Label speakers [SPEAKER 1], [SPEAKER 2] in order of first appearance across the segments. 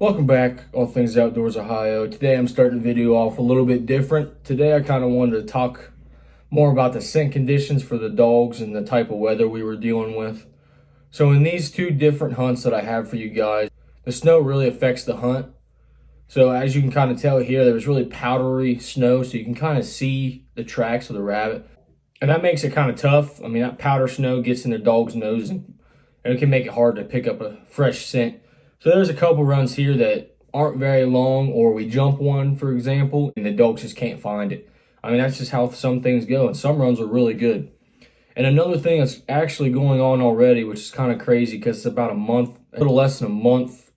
[SPEAKER 1] Welcome back, All Things Outdoors Ohio. Today I'm starting the video off a little bit different. Today I kind of wanted to talk more about the scent conditions for the dogs and the type of weather we were dealing with. So in these two different hunts that I have for you guys, the snow really affects the hunt. So as you can kind of tell here, there was really powdery snow, so you can kind of see the tracks of the rabbit. And that makes it kind of tough. I mean, that powder snow gets in the dog's nose and it can make it hard to pick up a fresh scent. So there's a couple runs here that aren't very long, or we jump one, for example, and the dogs just can't find it. I mean, that's just how some things go, and some runs are really good. And another thing that's actually going on already, which is kind of crazy because it's about a little less than a month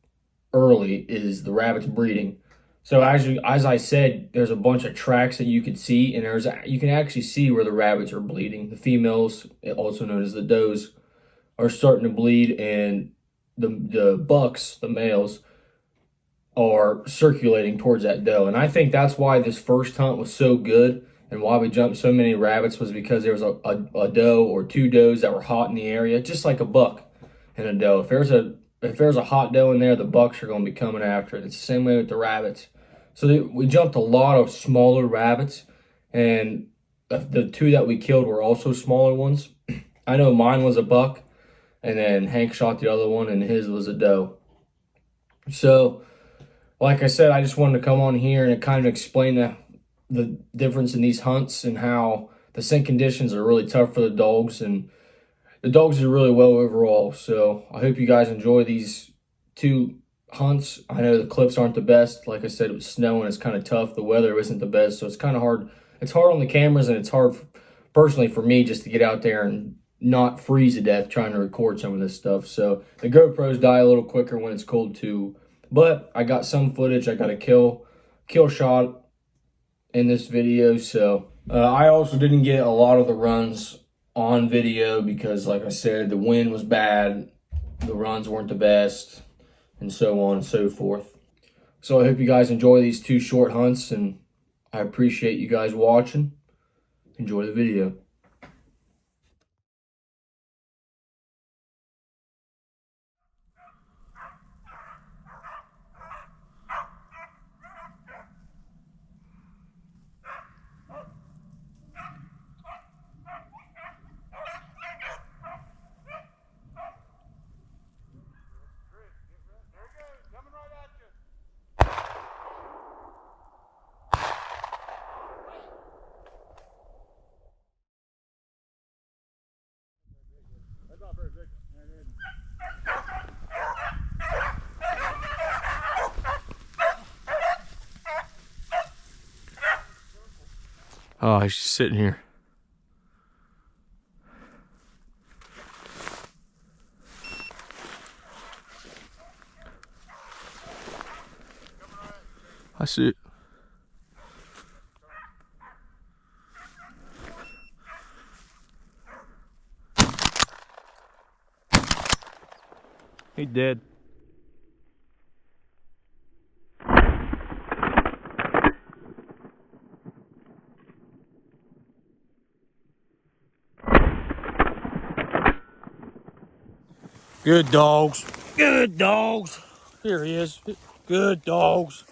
[SPEAKER 1] early, is the rabbits breeding. So as I said, there's a bunch of tracks that you can see, and you can actually see where the rabbits are bleeding. The females, also known as the does, are starting to bleed, and the bucks, the males, are circulating towards that doe. And I think that's why this first hunt was so good and why we jumped so many rabbits, was because there was a doe or two does that were hot in the area, just like a buck and a doe. If there's a hot doe in there, the bucks are going to be coming after it. It's the same way with the rabbits. So we jumped a lot of smaller rabbits, and the two that we killed were also smaller ones. I know mine was a buck, and then Hank shot the other one, and his was a doe. So, like I said, I just wanted to come on here and kind of explain the difference in these hunts and how the scent conditions are really tough for the dogs, and the dogs do really well overall. So I hope you guys enjoy these two hunts. I know the clips aren't the best. Like I said, it was snowing. It's kind of tough. The weather isn't the best, so it's kind of hard. It's hard on the cameras, and it's hard personally for me just to get out there and not freeze to death trying to record some of this stuff. So the GoPros die a little quicker when it's cold too. But I got some footage. I got a kill shot in this video. So I also didn't get a lot of the runs on video because, like I said, the wind was bad, the runs weren't the best, and so on and so forth. So I hope you guys enjoy these two short hunts, and I appreciate you guys watching. Enjoy the video.
[SPEAKER 2] Not very big.
[SPEAKER 1] Oh, he's just sitting here. I see it. He dead. Good dogs. Good dogs. Here he is. Good dogs.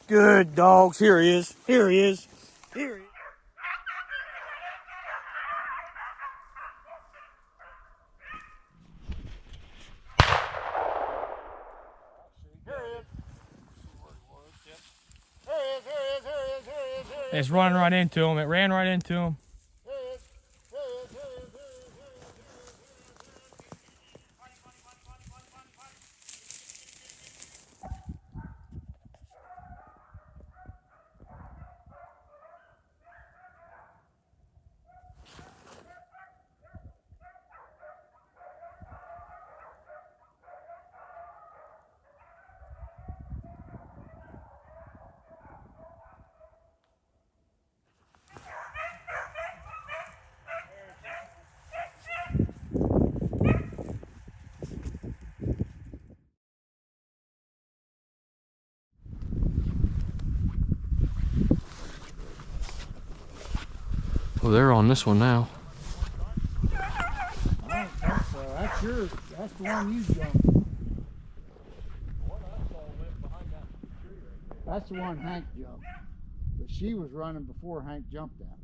[SPEAKER 1] Good dogs. Here he is. Here he is. Here he is. It's running right into him. It ran right into him. Well, they're on this one now.
[SPEAKER 2] I don't think so. That's yours. That's the one you jumped. The one I saw went
[SPEAKER 3] That's the one Hank jumped. But she was running before Hank jumped that one.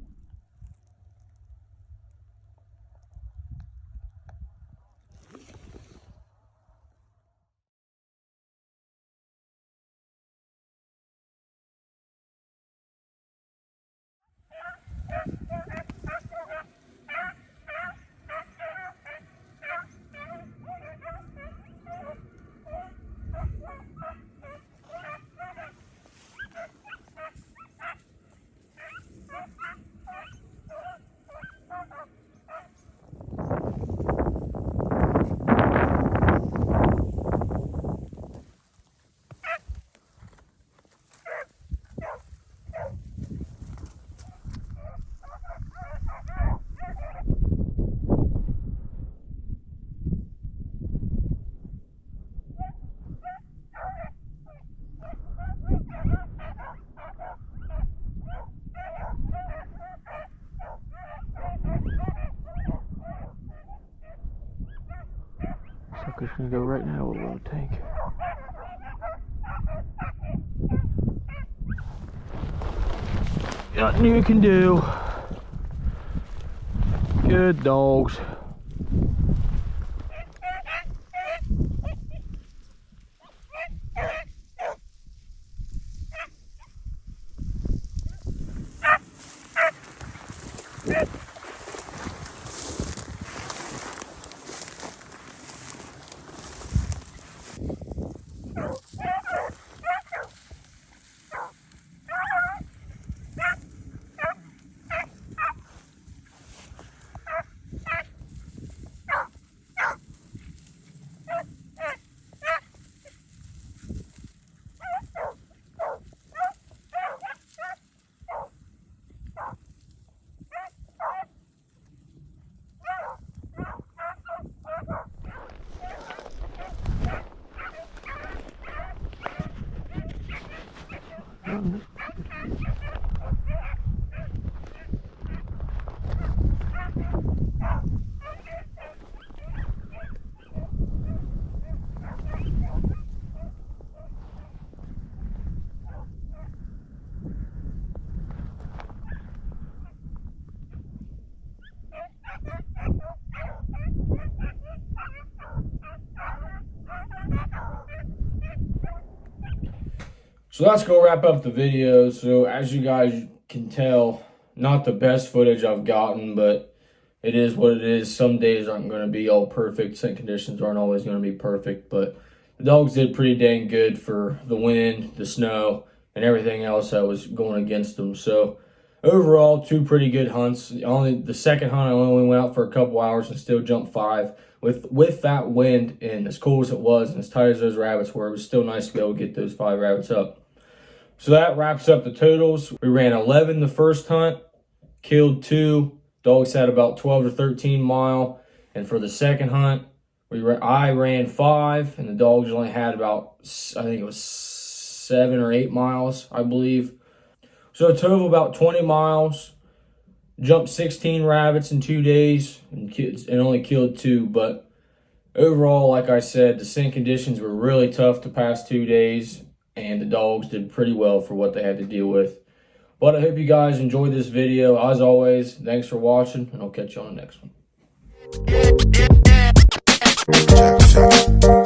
[SPEAKER 1] Sucker's gonna go right now with a little tank. Nothing you can do. Good dogs. So that's going to wrap up the video. So as you guys can tell, not the best footage I've gotten, but it is what it is. Some days aren't going to be all perfect. Scent conditions aren't always going to be perfect, but the dogs did pretty dang good for the wind, the snow, and everything else that was going against them. So overall, 2 pretty good hunts. The second hunt, I only went out for a couple hours and still jumped 5. With that wind and as cool as it was and as tight as those rabbits were, it was still nice to be able to get those 5 rabbits up. So that wraps up the totals. We ran 11 the first hunt, killed 2. Dogs had about 12 to 13 mile. And for the second hunt, I ran 5, and the dogs only had about, I think it was 7 or 8 miles, I believe. So a total of about 20 miles. Jumped 16 rabbits in 2 days and only killed 2. But overall, like I said, the scent conditions were really tough the past 2 days. And the dogs did pretty well for what they had to deal with. But I hope you guys enjoyed this video. As always, thanks for watching, and I'll catch you on the next one.